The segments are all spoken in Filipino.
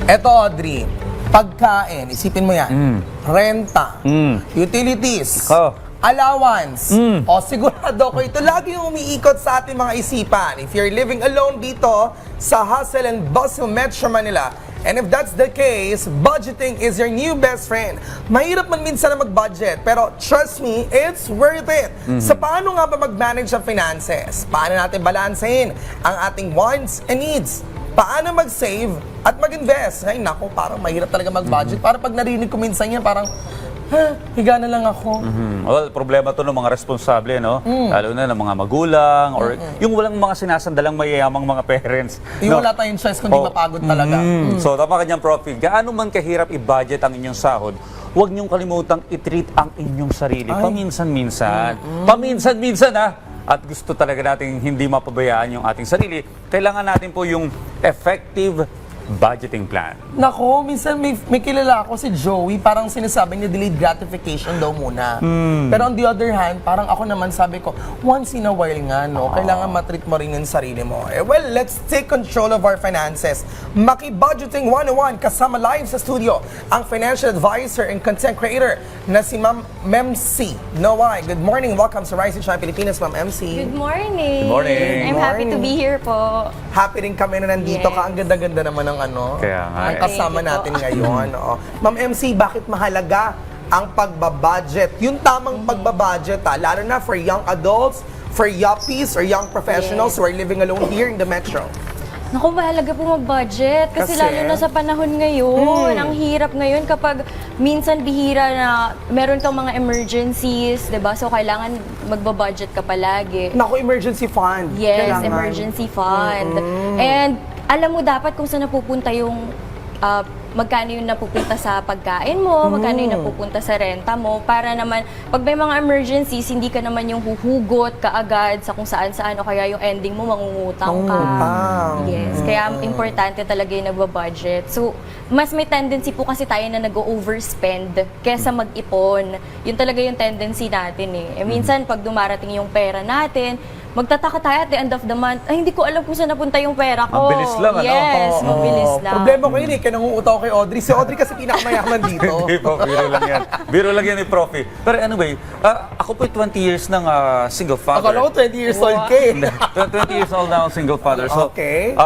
Eto, Audrey, pagkain, isipin mo yan, renta, utilities, allowance, o sigurado ko ito lagi yung umiikot sa ating mga isipan. If you're living alone dito sa hustle and bustle Metro Manila, and if that's the case, budgeting is your new best friend. Mahirap man minsan na mag-budget, pero trust me, it's worth it. Sa paano nga ba mag-manage ang finances? Paano natin balansehin ang ating wants and needs? Paano mag-save at mag-invest? Ay, naku, parang mahirap talaga mag-budget. Para pag narinig ko minsan yan, parang, higa na lang ako. Well, problema to ng mga responsable, no? Lalo na ng mga magulang or yung walang mga sinasandalang mayayamang mga parents. Yung wala tayong choice kundi mapagod talaga. So, tama kanyang profi. Gaano man kahirap i-budget ang inyong sahod, huwag niyong kalimutang i-treat ang inyong sarili. Paminsan-minsan. Paminsan-minsan, ha? At gusto talaga natin hindi mapabayaan yung ating sarili, kailangan natin po yung effective budgeting plan. Nako, minsan may kilala ako si Joey, parang sinasabing niya delayed gratification daw muna. Pero on the other hand, parang ako naman sabi ko, once in a while nga, no, kailangan matreat mo rin yung sarili mo. Well, let's take control of our finances. Maki-Budgeting 101, kasama live sa studio, ang financial advisor and content creator na si Ma'am MC Noay. Good morning, welcome sa Rising Shine Pilipinas, Ma'am MC. Good morning. Good morning. I'm happy to be here po. Happy rin kami na nandito Yes. ka. Ang ganda-ganda naman ng Kaya nga, ang kasama Thank you natin po. ngayon. Oo. Ma'am MC, bakit mahalaga ang pagbabudget? Yung tamang pagbabudget, lalo na for young adults, for yuppies, or young professionals who are living alone here in the metro. Naku, mahalaga po mag-budget. Kasi Kasi? lalo na sa panahon ngayon, ang hirap ngayon kapag minsan bihira na meron kang mga emergencies, 'di ba? So kailangan magba-budget ka palagi. Naku, emergency fund. Yes, Kailangan. emergency fund. And alam mo dapat kung saan napupunta yung magkano yung napupunta sa pagkain mo, magkano yung napupunta sa renta mo, para naman, pag may mga emergencies, hindi ka naman yung huhugot kaagad sa kung saan-saan o kaya yung ending mo, mangungutang ka. Yes, kaya importante talaga yung nagbabudget. So, mas may tendency po kasi tayo na nag-overspend kesa mag-ipon. Yun talaga yung tendency natin eh. Minsan, pag dumarating yung pera natin, magtataka tayo at the end of the month, ay hindi ko alam kung saan napunta yung pera ko. Ang bilis lang, ano? Yes, mabilis lang. Problema ko yun eh, kaya nangunguta ako kay Audrey. Si Audrey kasi pinakamayaman dito. Hindi po, biro lang yan. Biro lang yan ni Profi. Pero anyway, ako po 20 years ng single father. Akala ko 20 years old ka eh. 20 years old na akong single father. So, Okay.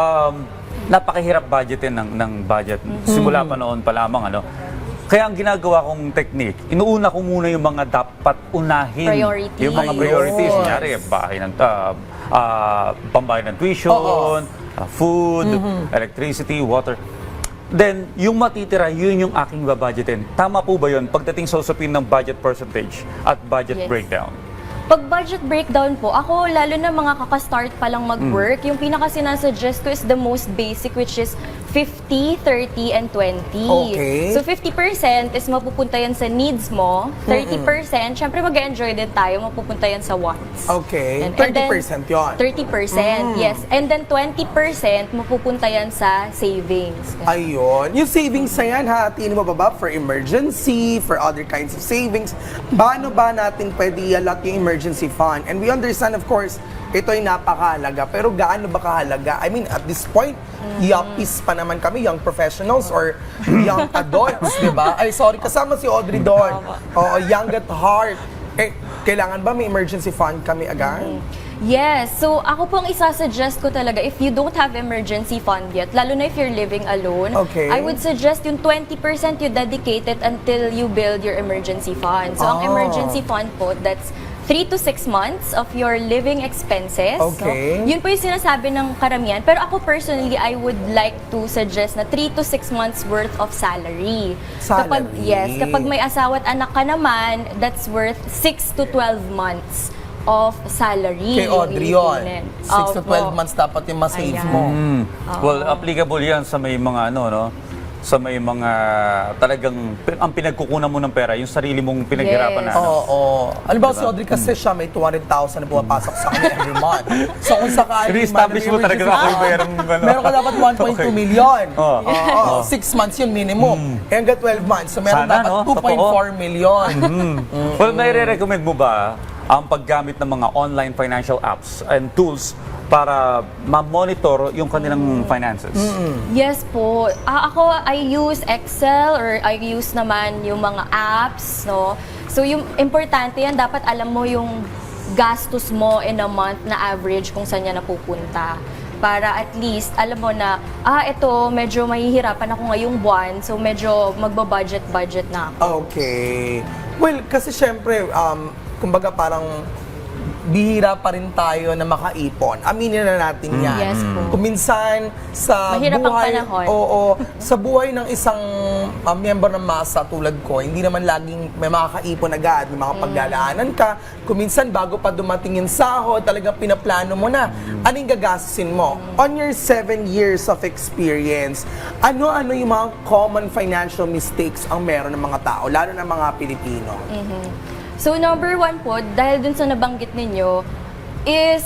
napakahirap budgetin ng budget. Simula pa noon pa lamang, ano. Kaya ang ginagawa kong technique, inuuna ko muna yung mga dapat unahin. Priorities. Yung mga priorities. Kunyari, bahay ng, pambayad ng tuition, food, electricity, water. Then, yung matitira, yun yung aking babudgetin. Tama po ba yun pagdating sa usapin ng budget percentage at budget Yes. breakdown? Pag budget breakdown po, ako lalo na mga kakastart pa lang mag-work, yung pinaka sinasuggest ko is the most basic, which is 50, 30, and 20. Okay. So 50% is mapupunta yan sa needs mo, 30%, syempre mag-enjoy din tayo, mapupunta yan sa wants. Okay. And 30% yun. 30%, yes. And then 20% mapupunta yan sa savings. Ayun. Yung savings na yan, hatiin mo ba ba for emergency, for other kinds of savings? Paano ba natin pwede i-allot yung emergency fund? And we understand, of course, ito ay napakahalaga. Pero gaano ba kahalaga? I mean, at this point, yuppies pa naman kami, young professionals or young adults, di ba? Ay, sorry, kasama si Audrey doon. Oo, young at heart. Eh, kailangan ba may emergency fund kami agad? Yes. So, ako pong isasuggest ko talaga, if you don't have emergency fund yet, lalo na if you're living alone, Okay. I would suggest yung 20% you dedicate it until you build your emergency fund. So, ang emergency fund po, that's 3 to 6 months of your living expenses. Okay. So, yun po yung sinasabi ng karamihan. Pero ako personally, I would like to suggest na 3 to 6 months worth of salary. Kapag, Salary. yes, kapag may asawa at anak ka naman, that's worth 6 to 12 months of salary. Kay Audrey yun. 6 to 12 Opo. months dapat yung masave Ayan. mo. Well, applicable yan sa may mga ano, no? Sa may mga talagang ang pinagkukunan mo ng pera, yung sarili mong pinaghirapan na. Yes. Ano. Oo. Alam ba si Audrey kasi siya may 200,000 na pumapasok sa kanya every month. So kung sakali Re-establish mo talaga ako yung merong ano. Meron ka dapat 1.2 million. Oo. Oo. 6 months yun minimum. Eh hanggang 12 months. So meron Sana, dapat no? 2.4 million. Well, may recommend mo ba ang paggamit ng mga online financial apps and tools para ma-monitor yung kanilang finances? Yes po. Ako, I use Excel or I use naman yung mga apps, no? So, yung importante yan, dapat alam mo yung gastos mo in a month na average kung saan yan napupunta. Para at least, alam mo na, ito, medyo mahihirapan ako ngayong buwan, so medyo magba-budget na ako. Okay. Well, kasi syempre, kumbaga parang bihira pa rin tayo na makaipon. Aminin na natin yan. Yes po. Kuminsan sa Mahirap ang buhay, panahon. oo, sa buhay ng isang miyembro ng masa tulad ko, hindi naman laging may makakaipon agad, may mga paglalaanan ka. Kuminsan bago pa dumating yung sahod, talagang pinaplano mo na. Anong gagastusin mo? On your 7 years of experience, ano-ano yung mga common financial mistakes ang meron ng mga tao, lalo ng mga Pilipino? So number one po, dahil dun sa nabanggit ninyo, is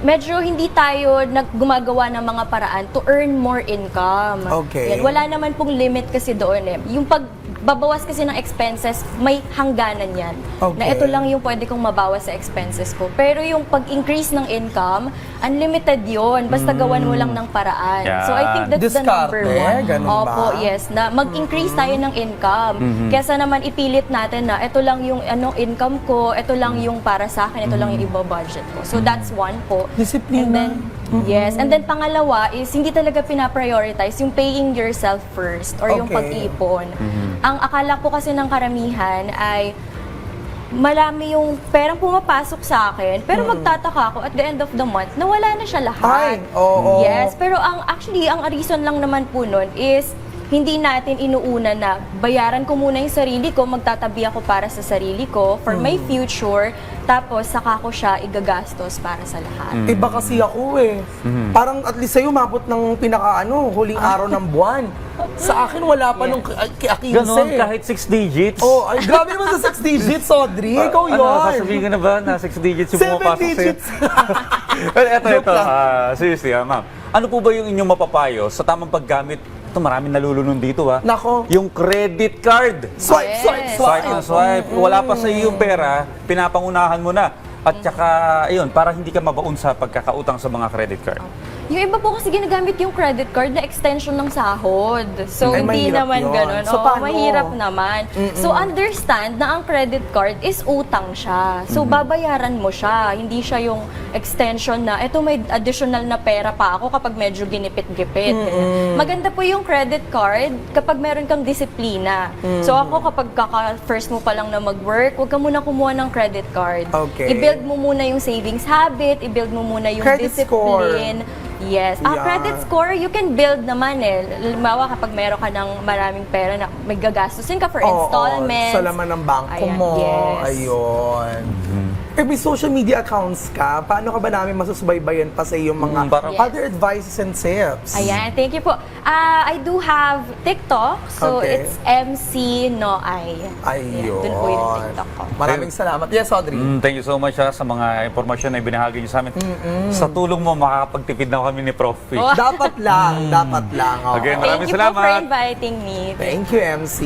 medyo hindi tayo gumagawa ng mga paraan to earn more income. Okay. Yan, wala naman pong limit kasi doon eh. Yung pagbabawas kasi ng expenses, may hangganan yan. Okay. Na ito lang yung pwede kong mabawas sa expenses ko. Pero yung pag-increase ng income, unlimited yon. Basta gawan mo lang ng paraan. Yan. So I think that's the number Diskarte, one. ganun ba? Opo, yes. Na mag-increase tayo ng income. Kesa naman ipilit natin na ito lang yung income ko, ito lang yung para sa akin, ito lang yung iba-budget ko. So that's one po. Disiplina. And then, yes. And then pangalawa is hindi talaga pinaprioritize yung paying yourself first or yung Okay. pag-ipon. Ang akala po kasi ng karamihan ay marami yung perang pumapasok sa akin, pero magtataka ako at the end of the month, nawala na siya lahat. Ay, oo. Yes, pero ang reason lang naman po nun is hindi natin inuuna na bayaran ko muna yung sarili ko, magtatabi ako para sa sarili ko for my future, tapos saka ko siya igagastos para sa lahat. Iba kasi ako eh. Parang at least sa'yo mabot ng huling araw ng buwan. Sa akin wala pa nung 15. Ganon, kahit 6 digits? Oh, ay, grabe naman sa 6 digits, Audrey. Ikaw yun. Ano, sasabihin ka na ba na 6 digits yung 7 pumapasok sa'yo? digits. Well, ito. Joke lang. Seriously, ma'am. Ano po ba yung inyong mapapayo sa tamang paggamit? Ito, maraming nalulunod dito, Nako. Yung credit card. Swipe, Yes. swipe, Swipe swipe. na swipe. Wala pa sa iyo yung pera, pinapangunahan mo na. At saka, ayun, para hindi ka mabaon sa pagkakautang sa mga credit card. Yung iba po kasi ginagamit yung credit card na extension ng sahod. So, Ay, hindi mahirap naman yun. ganun. So, Oo, paano? mahirap naman. So, understand na ang credit card is utang siya. So, babayaran mo siya. Hindi siya yung extension na, eto may additional na pera pa ako kapag medyo ginipit-gipit. Maganda po yung credit card kapag meron kang disiplina. So, ako kapag first mo pa lang na mag-work, huwag ka muna kumuha ng credit card. Okay. I-build mo muna yung savings habit, i-build mo muna yung Credit score. discipline. Yes. Yeah. Credit score, you can build naman eh. Halimbawa, kapag meron ka ng maraming pera na may gagastusin ka for installments. Sa laman ng bangko Ayan, mo. yes. Ayun. Eh, may social media accounts ka. Paano ka ba namin masusubaybayan pa sa iyong mga Parang- other advices and tips? Ayan, thank you po. I do have TikTok. So, Okay. it's MC Noay. Ayun. Doon po yung TikTok ko. Maraming salamat. Yes, Audrey. Thank you so much sa mga impormasyon na ibinahagi niyo sa amin. Sa tulong mo, makakapagtipid na kami ni Prof. P. Oh. Dapat lang, dapat lang. Oo. Okay, Thank maraming you po for salamat. inviting me. Thank you, MC.